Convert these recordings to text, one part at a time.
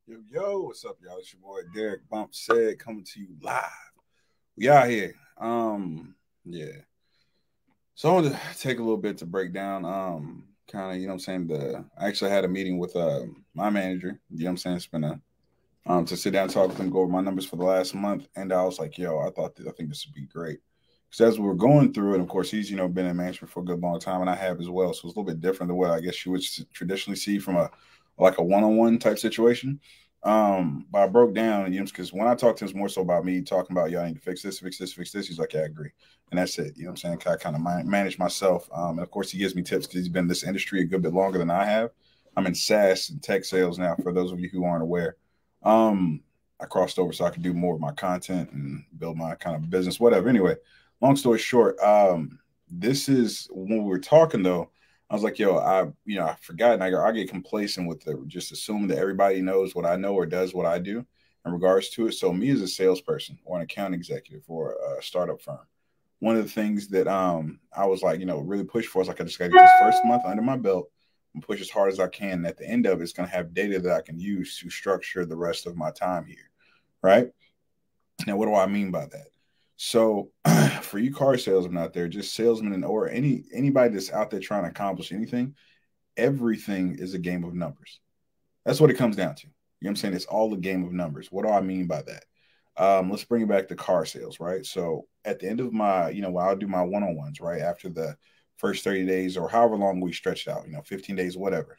Yo, what's up, y'all? It's your boy Deric Bump Said coming to you live. We out here. Yeah. So I want to take a little bit to break down kind of, I'm saying, the I actually had a meeting with my manager, I'm saying, it's been a to sit down and talk with him, go over my numbers for the last month. And I was like, yo, I think this would be great. Because as we were going through it, of course, he's, been in management for a good long time, and I have as well. So it's a little bit different than what I guess you would traditionally see from a like a one-on-one type situation. But I broke down, because when I talked to him, it's more so about me talking about, y'all need to fix this, fix this, fix this. He's like, yeah, I agree. And that's it. You know what I'm saying? I kind of manage myself. And of course, he gives me tips because he's been in this industry a good bit longer than I have. I'm in SaaS and tech sales now, for those of you who aren't aware. I crossed over so I could do more of my content and build my kind of business, whatever. Anyway, long story short, this is when we were talking though. I was like, yo, I forgot, and I get complacent with just assuming that everybody knows what I know or does what I do in regards to it. So me as a salesperson or an account executive for a startup firm, one of the things that I was like, really push for is like I just got to get this first month under my belt and push as hard as I can. And at the end of it, it's going to have data that I can use to structure the rest of my time here, right? Now, what do I mean by that? So, for you car salesmen out there, just salesmen or anybody that's out there trying to accomplish anything, everything is a game of numbers. That's what it comes down to. You know what I'm saying? It's all a game of numbers. What do I mean by that? Let's bring it back to car sales, right? So at the end of my, when I'll do my one-on-ones, right? After the first 30 days or however long we stretch out, 15 days, whatever.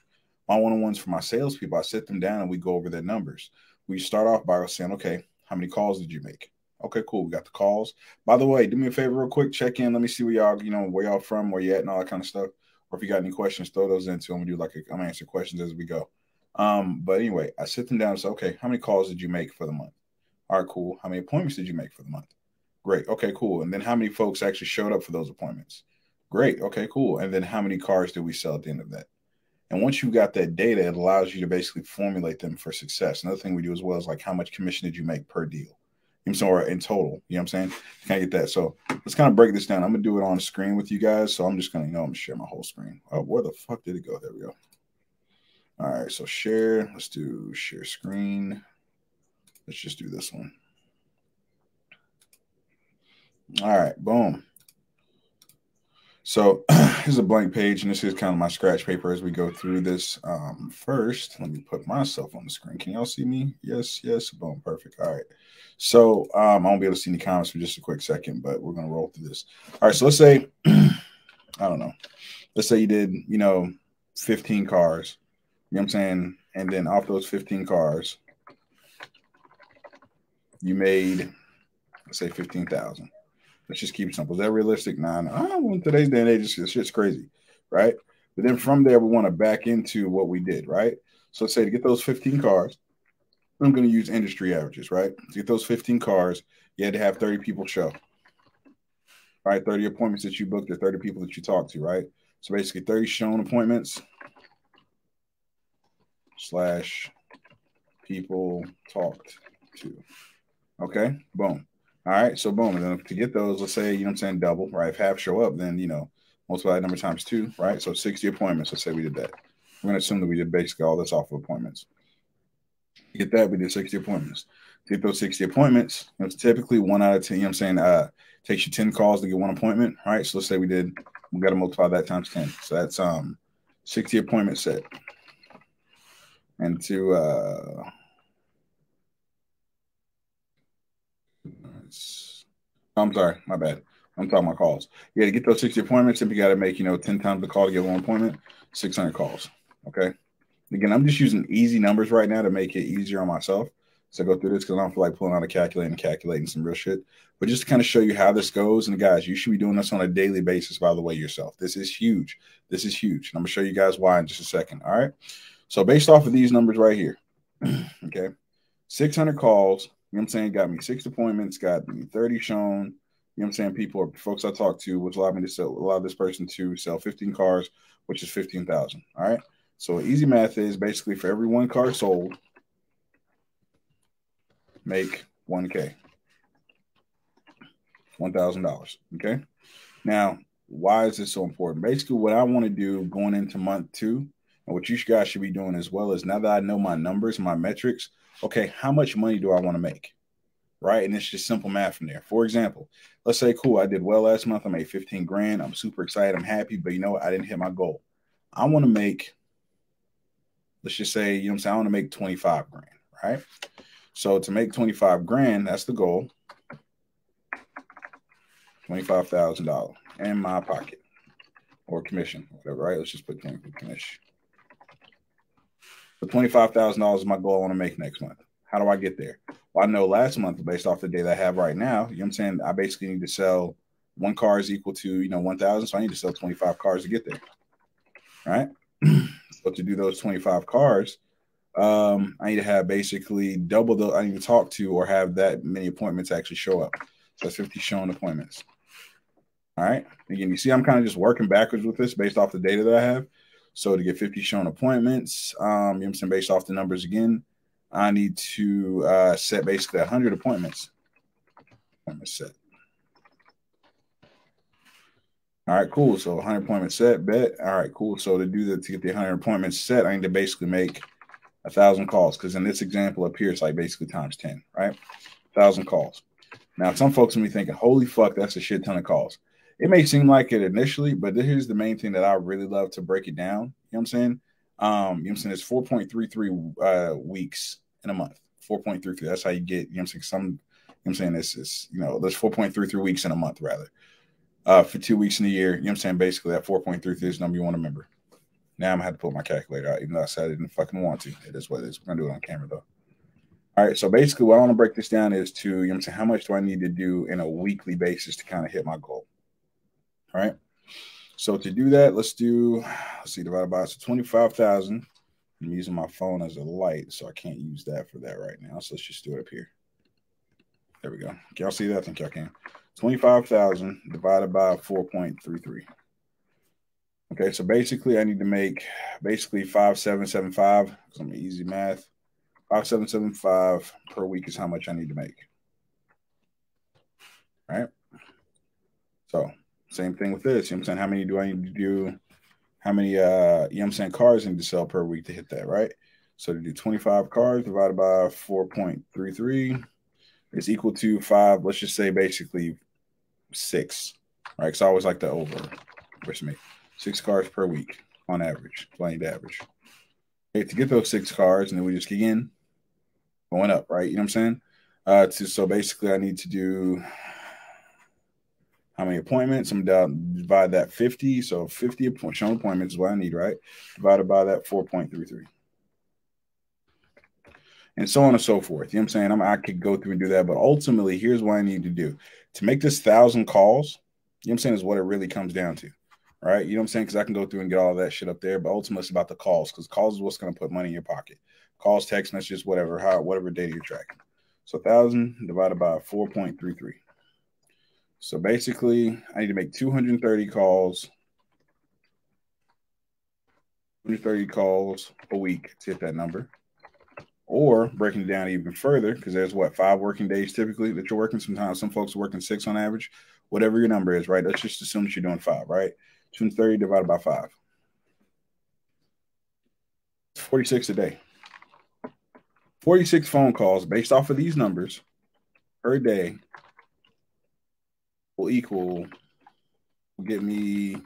My one-on-ones for my salespeople, I sit them down and we go over their numbers. We start off by saying, okay, how many calls did you make? Okay, cool. We got the calls. By the way, do me a favor real quick. Check in. Let me see where y'all, where y'all from, where you at and all that kind of stuff. Or if you got any questions, throw those into them. I'm gonna answer questions as we go. But anyway, I sit them down and say, okay, how many calls did you make for the month? All right, cool. How many appointments did you make for the month? Great. Okay, cool. And then how many folks actually showed up for those appointments? Great. Okay, cool. And then how many cars did we sell at the end of that? And once you got that data, it allows you to basically formulate them for success. Another thing we do as well is like how much commission did you make per deal? Or in total, you know what I'm saying? Can I get that? So let's kind of break this down. I'm gonna do it on the screen with you guys. So I'm just gonna, I'm gonna share my whole screen. Oh, where the fuck did it go? There we go. All right, so share. Let's do share screen. Let's just do this one. All right, boom. So here's a blank page, and this is kind of my scratch paper as we go through this. First, let me put myself on the screen. Can y'all see me? Yes, yes. Boom, perfect. All right. So I won't be able to see any comments for just a quick second, but we're gonna roll through this. All right. So let's say, I don't know. Let's say you did, 15 cars. You know what I'm saying? And then off those 15 cars, you made, let's say, 15,000. Let's just keep it simple. Is that realistic? Nah, no. I don't want today's day and age. It's just crazy, right? But then from there, we want to back into what we did, right? So let's say to get those 15 cars, I'm going to use industry averages, right? To get those 15 cars, you had to have 30 people show, right? 30 appointments that you booked or 30 people that you talked to, right? So basically 30 shown appointments slash people talked to. Okay, boom. All right, so boom. And then to get those, let's say, double, right? If half show up, then, multiply that number times two, right? So 60 appointments. Let's say we did that. We're going to assume that we did basically all this off of appointments. To get that, we did 60 appointments. To get those 60 appointments, it's typically 1 out of 10, takes you 10 calls to get one appointment, right? So let's say we got to multiply that times 10. So that's 60 appointments set. And I'm sorry, my bad. I'm talking about calls. Yeah, to get those 60 appointments, if you got to make, 10 times the call to get one appointment, 600 calls. Okay. Again, I'm just using easy numbers right now to make it easier on myself. So I go through this because I don't feel like pulling out a calculator and calculating some real shit. But just to kind of show you how this goes. And guys, you should be doing this on a daily basis, by the way, yourself. This is huge. This is huge. And I'm going to show you guys why in just a second. All right. So based off of these numbers right here, okay, 600 calls, you know what I'm saying, got me 6 appointments, got me 30 shown. You know what I'm saying? People or folks I talked to, which allowed me to allow this person to sell 15 cars, which is 15,000. All right. So easy math is basically for every 1 car sold, make 1K, $1,000. Okay. Now, why is this so important? Basically, what I want to do going into month 2 And what you guys should be doing as well is, now that I know my numbers, my metrics, okay, how much money do I want to make? Right? And it's just simple math from there. For example, let's say, cool, I did well last month. I made 15 grand. I'm super excited. I'm happy, but you know what? I didn't hit my goal. I want to make, let's just say, you know what I'm saying? I want to make 25 grand, right? So to make 25 grand, that's the goal. $25,000 in my pocket, or commission, whatever, right? Let's just put 20 commission. So $25,000 is my goal I want to make next month. How do I get there? Well, I know last month, based off the data I have right now, you know what I'm saying? I basically need to sell one car is equal to, 1,000. So I need to sell 25 cars to get there, right? So to do those 25 cars, I need to have basically double the, I need to talk to or have that many appointments actually show up. So that's 50 showing appointments. All right. Again, you see, I'm kind of just working backwards with this based off the data that I have. So to get 50 shown appointments, you know what I'm saying, based off the numbers again, I need to set basically 100 appointments. Appointment set. All right, cool. So 100 appointments set, bet. All right, cool. So to get the 100 appointments set, I need to basically make 1,000 calls, because in this example up here, it's like basically times 10, right? 1,000 calls. Now, some folks may be thinking, holy fuck, that's a shit ton of calls. It may seem like it initially, but here's the main thing that I really love to break it down. You know what I'm saying? You know what I'm saying? It's 4.33 weeks in a month. 4.33. That's how you get, you know what I'm saying? You know what I'm saying? This is, there's 4.33 weeks in a month, rather. For 2 weeks in a year, you know what I'm saying? Basically, that 4.33 is the number you want to remember. Now I'm going to have to pull my calculator out, even though I said I didn't fucking want to. It is what it is. We're going to do it on camera, though. All right, so basically what I want to break this down is to, you know what I'm saying, how much do I need to do in a weekly basis to kind of hit my goal? All right. So to do that, let's see, divided by, so 25,000. I'm using my phone as a light, so I can't use that for that right now. So let's just do it up here. There we go. Can y'all see that? I think y'all can. 25,000 divided by 4.33. Okay, so basically I need to make basically 5,775, because I'm easy math. 5,775 per week is how much I need to make. All right. So same thing with this. You know what I'm saying? How many do I need to do? How many, you know what I'm saying, cars I need to sell per week to hit that, right? So to do 25 cars divided by 4.33 is equal to 5, let's just say basically 6, right? Because I always like to overestimate. 6 cars per week on average, blended average. Okay, to get those 6 cars, and then we just begin going up, right? You know what I'm saying? So basically I need to do how many appointments? I'm down, divide that 50. So 50 shown appointments is what I need, right? Divided by that 4.33. And so on and so forth. You know what I'm saying? I could go through and do that, but ultimately, here's what I need to do. To make this 1,000 calls, you know what I'm saying, is what it really comes down to, right? You know what I'm saying? Because I can go through and get all that shit up there, but ultimately, it's about the calls, because calls is what's going to put money in your pocket. Calls, text messages, whatever data you're tracking. So 1,000 divided by 4.33. So basically, I need to make 230 calls. 230 calls a week to hit that number. Or breaking it down even further, because there's 5 working days typically that you're working. Sometimes some folks are working 6 on average. Whatever your number is, right? Let's just assume that you're doing 5, right? 230 divided by 5. 46 a day. 46 phone calls based off of these numbers per day will get me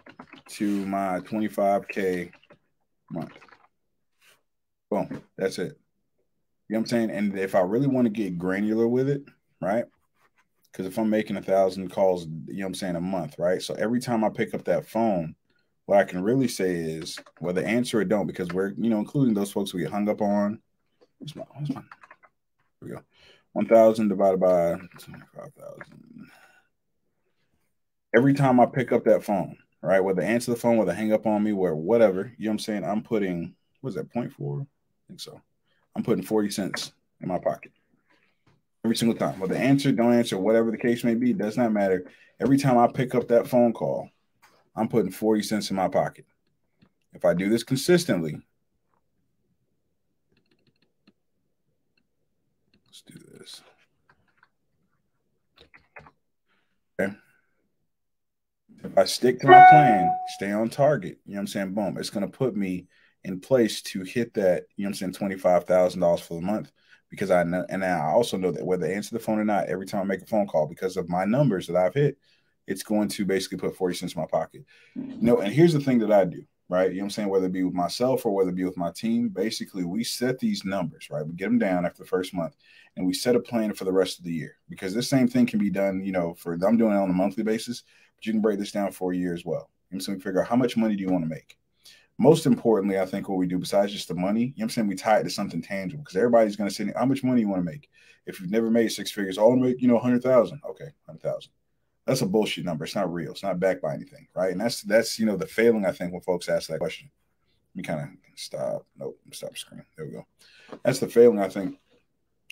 to my 25K month. Boom. That's it. You know what I'm saying? And if I really want to get granular with it, right? Because if I'm making 1,000 calls, you know what I'm saying, a month, right? So every time I pick up that phone, what I can really say is whether answer or don't, because we're, including those folks we get hung up on. Here we go. 1,000 divided by 25,000. Every time I pick up that phone, right? Whether answer the phone, whether hang up on me, whatever, you know what I'm saying? I'm putting, what is that, 0.4? I think so. I'm putting 40 cents in my pocket. Every single time. Whether answer, don't answer, whatever the case may be, does not matter. Every time I pick up that phone call, I'm putting 40 cents in my pocket. If I do this consistently, let's do this. Okay. If I stick to my plan, stay on target, you know what I'm saying? Boom. It's going to put me in place to hit that, you know what I'm saying, $25,000 for the month. Because I know, and I also know that whether they answer the phone or not, every time I make a phone call, because of my numbers that I've hit, it's going to basically put 40 cents in my pocket. And here's the thing that I do, right? You know what I'm saying? Whether it be with myself or whether it be with my team, basically we set these numbers, right? We get them down after the first month and we set a plan for the rest of the year, because this same thing can be done, I'm doing it on a monthly basis, but you can break this down for a year as well. So we figure out how much money do you want to make? Most importantly, I think what we do besides just the money, you know what I'm saying, we tie it to something tangible, because everybody's going to say, how much money you want to make? If you've never made six figures, I'll make, 100,000. Okay, 100,000. That's a bullshit number. It's not real. It's not backed by anything, right? And that's the failing, I think, when folks ask that question. Let me kind of stop. Nope, stop screen. There we go. That's the failing, I think,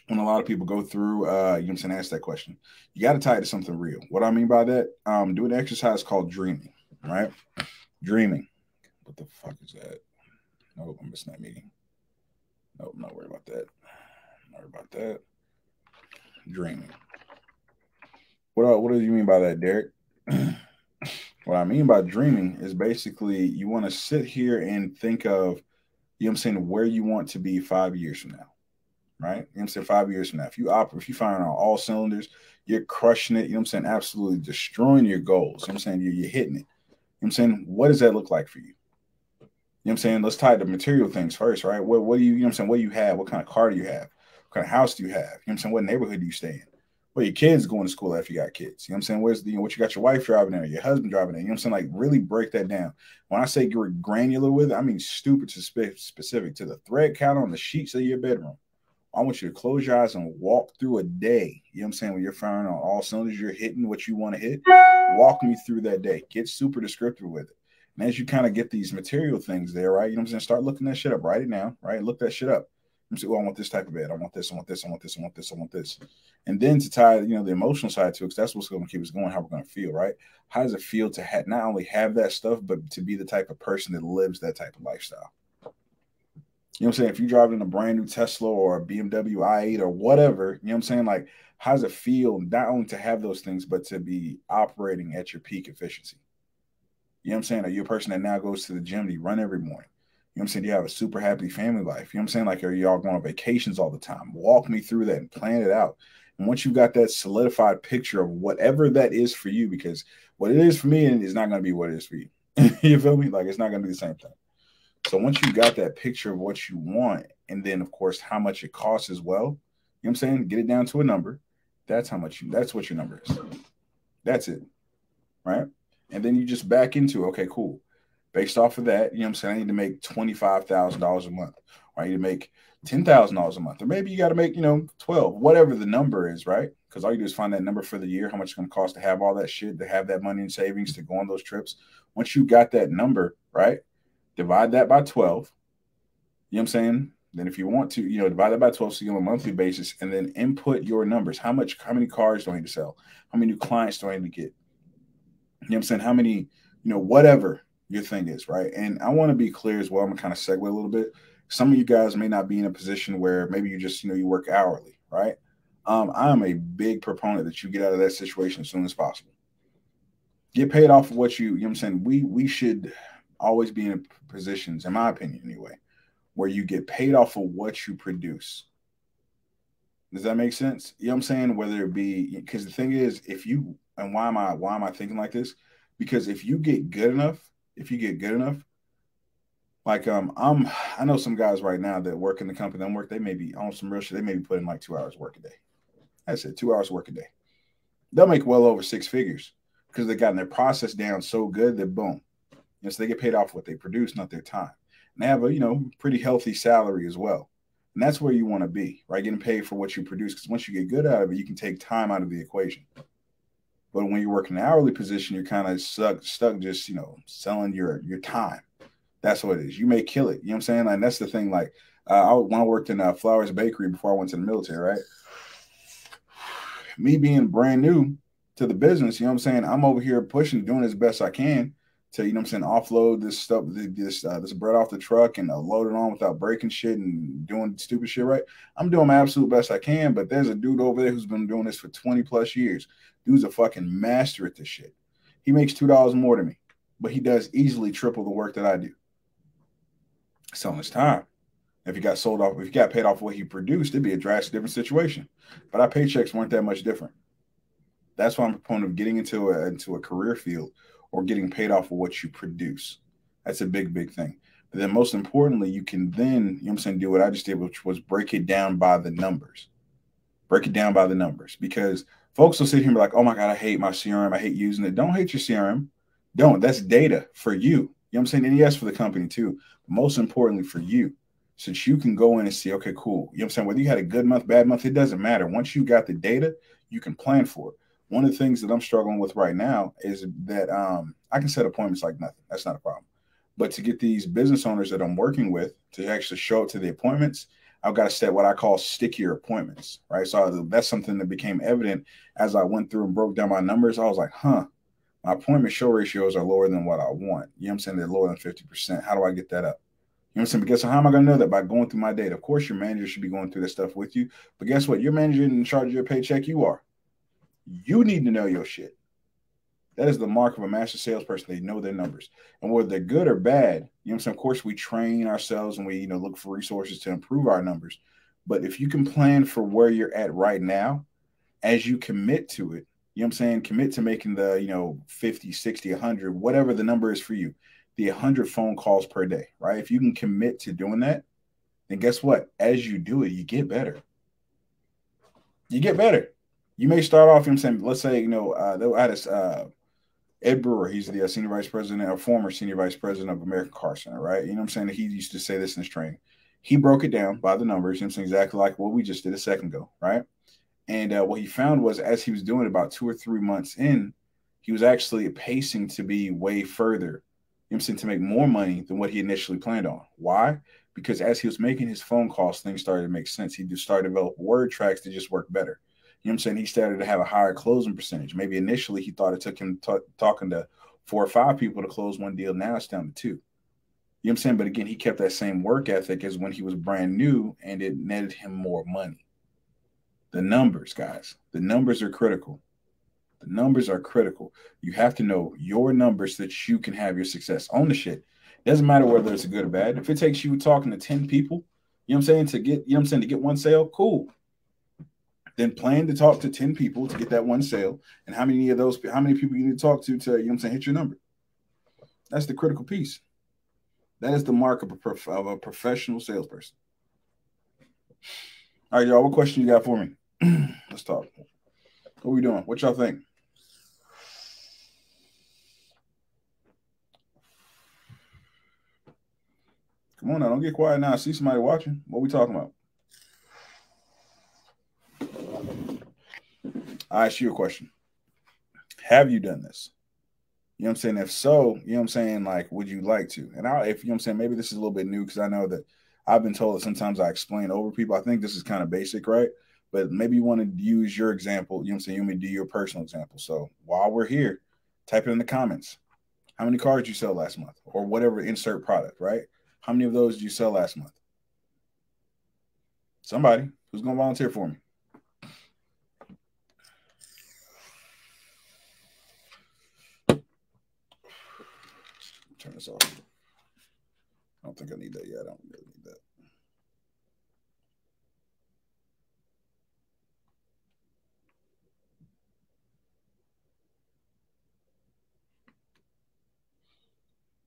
when a lot of people go through, ask that question. You got to tie it to something real. What I mean by that, do an exercise called dreaming, right? Dreaming. What the fuck is that? Nope, I'm missing that meeting. Nope, I'm not worried about that. Not worried about that. Dreaming. What do you mean by that, Deric? What I mean by dreaming is basically you want to sit here and think of, where you want to be 5 years from now, right? 5 years from now. If you fire on all cylinders, you're crushing it, absolutely destroying your goals. You're hitting it. What does that look like for you? Let's tie it to material things first, right? What do you, what do you have? What kind of car do you have? What kind of house do you have? What neighborhood do you stay in? Where your kids going to school after you got kids? Where's what you got your wife driving in or your husband driving in? Like really break that down. When I say you're granular with it, I mean stupid to specific to the thread count on the sheets of your bedroom. I want you to close your eyes and walk through a day. When you're firing on all cylinders, you're hitting what you want to hit. Walk me through that day. Get super descriptive with it. And as you kind of get these material things there, right? Start looking that shit up. Write it down, right? Look that shit up. I want this type of bed. I want this. I want this. I want this. I want this. I want this. And then to tie, the emotional side to it, because that's what's going to keep us going. How we're going to feel, right? How does it feel to not only have that stuff, but to be the type of person that lives that type of lifestyle? If you're driving a brand new Tesla or a BMW i8 or whatever, like how does it feel not only to have those things, but to be operating at your peak efficiency? Are you a person that now goes to the gym? Do you run every morning? Do you have a super happy family life? Like, are y'all going on vacations all the time? Walk me through that and plan it out. And once you've got that solidified picture of whatever that is for you, because what it is for me is not going to be what it is for you. You feel me? Like, it's not going to be the same thing. So once you got that picture of what you want, and then of course how much it costs as well, get it down to a number. That's what your number is. That's it. Right? And then you just back into, okay, cool. Based off of that, I need to make $25,000 a month. Or I need to make $10,000 a month. Or maybe you got to make, 12, whatever the number is, right? Because all you do is find that number for the year, how much it's going to cost to have all that shit, to have that money in savings, to go on those trips. Once you got that number, right? Divide that by 12. Then if you want to, divide that by 12 so you on a monthly basis, and then input your numbers. How many cars do I need to sell? How many new clients do I need to get? How many, whatever your thing is, right? And I want to be clear as well. I'm going to kind of segue a little bit. Some of you guys may not be in a position where maybe you just, you work hourly, right? I am a big proponent that you get out of that situation as soon as possible. Get paid off of what we should always be in positions, in my opinion anyway, where you get paid off of what you produce. Does that make sense? Whether it be, because the thing is, and why am I thinking like this? Because if you get good enough, like I know some guys right now that work in the company they may be on some real shit. They may be putting like 2 hours work a day. That's it, 2 hours work a day. They'll make well over six figures because they got their process down so good that boom. So they get paid off what they produce, not their time. And they have a, pretty healthy salary as well. And that's where you want to be, right? Getting paid for what you produce. Because once you get good out of it, you can take time out of the equation. But when you work in an hourly position, you're kind of stuck just, selling your time. That's what it is. You may kill it. And that's the thing. Like when I worked in Flowers Bakery before I went to the military, right? Me being brand new to the business, I'm over here pushing, doing as best I can to, offload this stuff, this bread off the truck and load it on without breaking shit and doing stupid shit, right? I'm doing my absolute best I can, but there's a dude over there who's been doing this for 20 plus years. Dude's a fucking master at this shit. He makes $2 more than me, but he does easily triple the work that I do. selling his time. If he got sold off, if he got paid off what he produced, it'd be a drastic different situation. But our paychecks weren't that much different. That's why I'm a proponent of getting into a career field or getting paid off for what you produce. That's a big, big thing. But then most importantly, you can then, do what I just did, which was break it down by the numbers. Break it down by the numbers, because folks will sit here and be like, oh my God, I hate my CRM. I hate using it. Don't hate your CRM. Don't. That's data for you. You know what I'm saying? And yes, for the company too. But most importantly for you, since you can go in and see, okay, cool. You know what I'm saying? Whether you had a good month, bad month, it doesn't matter. Once you got the data, you can plan for it. One of the things that I'm struggling with right now is that I can set appointments like nothing. That's not a problem. But to get these business owners that I'm working with to actually show up to the appointments, I've got to set what I call stickier appointments, right? So that's something that became evident as I went through and broke down my numbers. I was like, my appointment show ratios are lower than what I want. You know what I'm saying? They're lower than 50%. How do I get that up? You know what I'm saying? But guess what? How am I going to know that? By going through my data. Of course, your manager should be going through this stuff with you. But guess what? Your manager in charge of your paycheck, you are. You need to know your shit. That is the mark of a master salesperson. They know their numbers. And whether they're good or bad, you know what I'm saying? Of course, we train ourselves and we, look for resources to improve our numbers. But if you can plan for where you're at right now, as you commit to it, you know what I'm saying? Commit to making the, 50, 60, 100, whatever the number is for you, the 100 phone calls per day, right? If you can commit to doing that, then guess what? As you do it, you get better. You get better. You may start off, you know what I'm saying? Let's say, I had this, Ed Brewer, he's the senior vice president, or former senior vice president of American Car Center, right? You know what I'm saying? He used to say this in his training. He broke it down by the numbers, you know what I'm saying? Exactly like what we just did a second ago, right? And what he found was as he was doing it about 2 or 3 months in, he was actually pacing to be way further, you know what I'm saying, to make more money than what he initially planned on. Why? Because as he was making his phone calls, things started to make sense. He just started to develop word tracks that just work better. You know what I'm saying? He started to have a higher closing percentage. Maybe initially he thought it took him talking to 4 or 5 people to close one deal. Now it's down to 2. You know what I'm saying? But again, he kept that same work ethic as when he was brand new, and it netted him more money. The numbers, guys, the numbers are critical. The numbers are critical. You have to know your numbers so that you can have your success. Own the shit. Doesn't matter whether it's good or bad. If it takes you talking to 10 people, you know what I'm saying, to get, to get one sale, cool. Then plan to talk to 10 people to get that one sale. And how many people you need to talk to, hit your number. That's the critical piece. That is the mark of a professional salesperson. All right, y'all, what question you got for me? Let's talk. What are we doing? What y'all think? Come on now, don't get quiet now. I see somebody watching. What are we talking about? I ask you a question. Have you done this? You know what I'm saying? If so, you know what I'm saying? Like, would you like to? And if you know what I'm saying, maybe this is a little bit new because I know that I've been told that sometimes I explain over people. I think this is kind of basic, right? But maybe you want to use your example. You know what I'm saying? You want me to do your personal example. So while we're here, type it in the comments. How many cars did you sell last month? Or whatever, insert product, right? How many of those did you sell last month? Somebody who's going to volunteer for me. Turn this off. I don't think I need that yet. I don't really need that.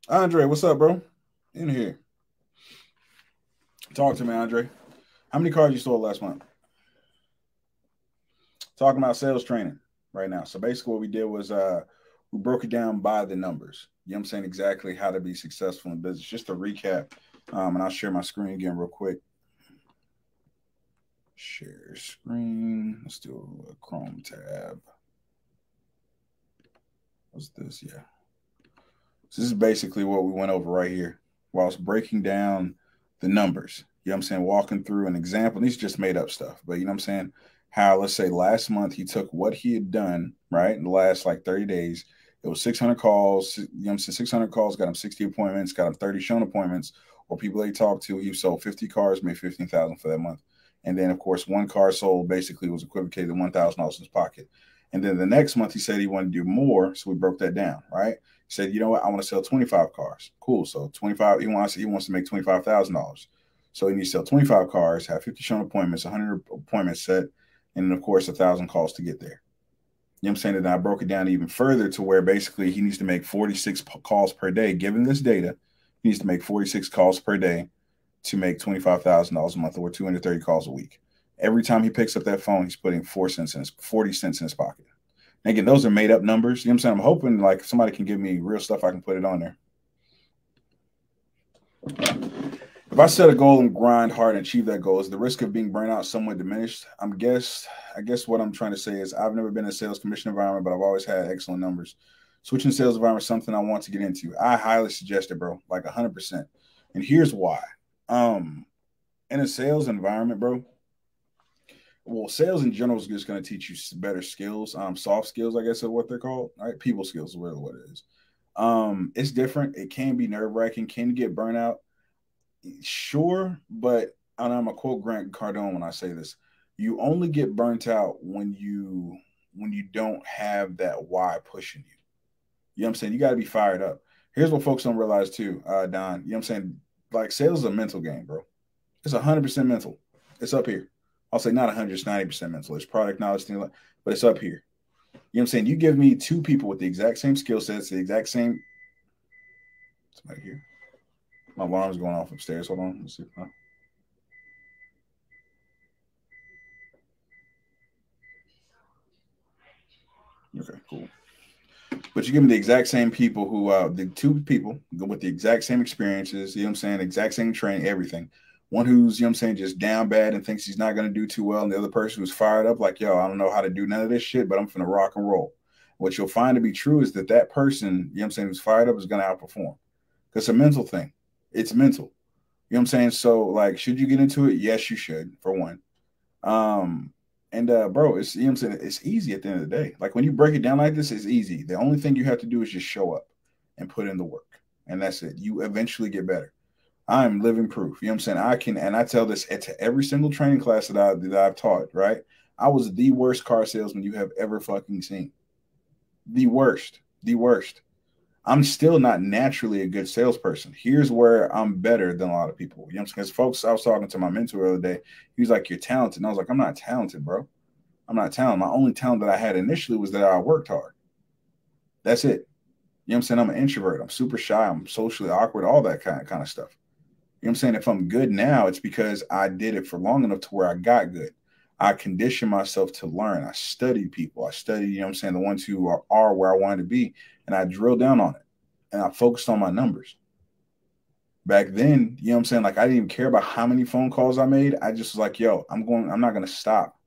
Andre, what's up, bro? In here. Talk to me, Andre. How many cars you sold last month? Talking about sales training right now. So basically what we did was we broke it down by the numbers. You know what I'm saying? Exactly how to be successful in business. Just to recap, and I'll share my screen again real quick. Share screen. Let's do a Chrome tab. What's this? Yeah. So this is basically what we went over right here whilst breaking down the numbers. You know what I'm saying? Walking through an example. These just made up stuff. But you know what I'm saying? How, let's say last month, he took what he had done, right, in the last like 30 days. It was 600 calls. You know what I'm saying? 600 calls, got him 60 appointments, got him 30 shown appointments, or people they talked to. He sold 50 cars, made $15,000 for that month. And then, of course, one car sold basically was equivocated to $1,000 in his pocket. And then the next month, he said he wanted to do more. So we broke that down, right? Said, you know what, I want to sell 25 cars. Cool. So 25, he wants to make $25,000. So he needs to sell 25 cars, have 50 shown appointments, 100 appointments set, and then of course 1,000 calls to get there. You know what I'm saying? And I broke it down even further to where basically he needs to make 46 calls per day. Given this data, he needs to make 46 calls per day to make $25,000 a month, or 230 calls a week. Every time he picks up that phone, he's putting 40 cents in his pocket. And again, those are made up numbers. You know what I'm saying? I'm hoping like somebody can give me real stuff. I can put it on there. If I set a goal and grind hard and achieve that goal, is the risk of being burnt out somewhat diminished? I guess what I'm trying to say is I've never been in a sales commission environment, but I've always had excellent numbers. Switching sales environment is something I want to get into. I highly suggest it, bro, like 100%. And here's why. In a sales environment, bro, well, sales in general is just going to teach you better skills, soft skills, I guess is what they're called, right? People skills is really what it is. It's different. It can be nerve-wracking. Can you get burnt out? Sure, but and I'm gonna quote Grant Cardone when I say this: you only get burnt out when you don't have that why pushing you. You know what I'm saying? You got to be fired up. Here's what folks don't realize too, Don. You know what I'm saying? Like sales is a mental game, bro. It's 100% mental. It's up here. I'll say not 100, it's 90% mental. It's product knowledge, thing like, but it's up here. You know what I'm saying? You give me two people with the exact same skill sets, the exact same. It's right here. My alarm's going off upstairs. Hold on. Let's see. Okay, cool. But you give me the exact same people who, the two people with the exact same experiences, you know what I'm saying, exact same training, everything. One who's, you know what I'm saying, just down bad and thinks he's not going to do too well. And the other person who's fired up like, yo, I don't know how to do none of this shit, but I'm finna rock and roll. What you'll find to be true is that person, you know what I'm saying, who's fired up is going to outperform. Because it's a mental thing. It's mental. You know what I'm saying? So, like, should you get into it? Yes, you should, for one. And bro, it's, you know what I'm saying, it's easy at the end of the day. Like when you break it down like this, it's easy. The only thing you have to do is just show up and put in the work. And that's it. You eventually get better. I'm living proof. You know what I'm saying? I can, and I tell this to every single training class that I've taught, right? I was the worst car salesman you have ever fucking seen. The worst. The worst. I'm still not naturally a good salesperson. Here's where I'm better than a lot of people. You know what I'm saying? Because folks, I was talking to my mentor the other day. He was like, you're talented. And I was like, I'm not talented, bro. I'm not talented. My only talent that I had initially was that I worked hard. That's it. You know what I'm saying? I'm an introvert. I'm super shy. I'm socially awkward, all that kind of stuff. You know what I'm saying? If I'm good now, it's because I did it for long enough to where I got good. I conditioned myself to learn. I studied people. I studied, you know what I'm saying, the ones who are where I wanted to be. And I drilled down on it. And I focused on my numbers. Back then, you know what I'm saying? Like I didn't even care about how many phone calls I made. I just was like, yo, I'm not going to stop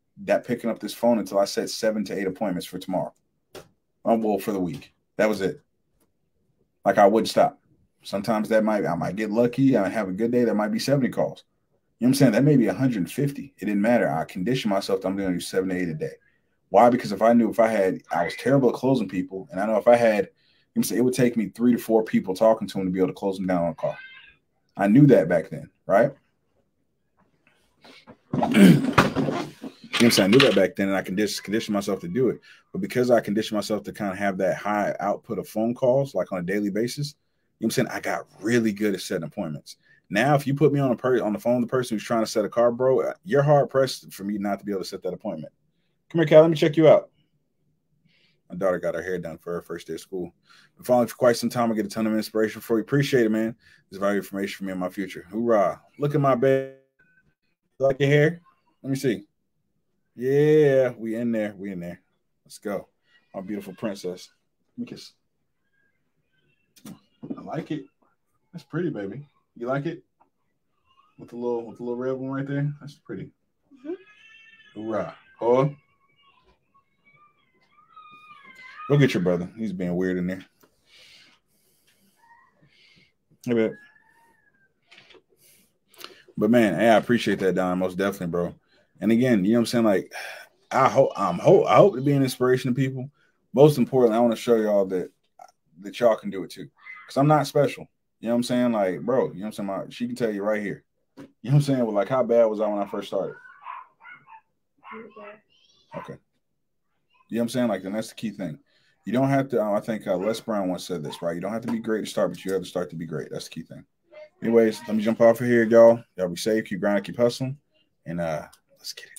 picking up this phone until I set 7 to 8 appointments for tomorrow. Well, for the week. That was it. Like I wouldn't stop. Sometimes I might get lucky. I have a good day. That might be 70 calls. You know what I'm saying? That may be 150. It didn't matter. I conditioned myself that I'm going to do 7 to 8 a day. Why? Because I was terrible at closing people. And I know if I had, you know, it would take me 3 to 4 people talking to them to be able to close them down on a call. I knew that back then, right? You know what I'm saying? I knew that back then, and I conditioned myself to do it. But because I conditioned myself to kind of have that high output of phone calls, like on a daily basis, you know what I'm saying? I got really good at setting appointments. Now, if you put me on the phone with the person who's trying to set a car, bro, you're hard pressed for me not to be able to set that appointment. Come here, Cal. Let me check you out. My daughter got her hair done for her first day of school. Been following for quite some time. I get a ton of inspiration for you. Appreciate it, man. There's valuable information for me in my future. Hoorah. Look at my bed. Like your hair? Let me see. Yeah, we in there. We in there. Let's go. My beautiful princess. Let me kiss. I like it. That's pretty, baby. You like it? With the little red one right there? That's pretty. Mm-hmm. Hoorah. Oh. Go get your brother. He's being weird in there. Hey, babe. But man, hey, I appreciate that, Don. Most definitely, bro. And again, you know what I'm saying? Like, I hope to be an inspiration to people. Most importantly, I want to show y'all that y'all can do it too. Because I'm not special. You know what I'm saying? Like, bro, you know what I'm saying? She can tell you right here. You know what I'm saying? Well, like, how bad was I when I first started? Okay. You know what I'm saying? Like, and that's the key thing. You don't have to. I think Les Brown once said this, right? You don't have to be great to start, but you have to start to be great. That's the key thing. Anyways, let me jump off of here, y'all. Y'all be safe, keep grinding, keep hustling, and let's get it.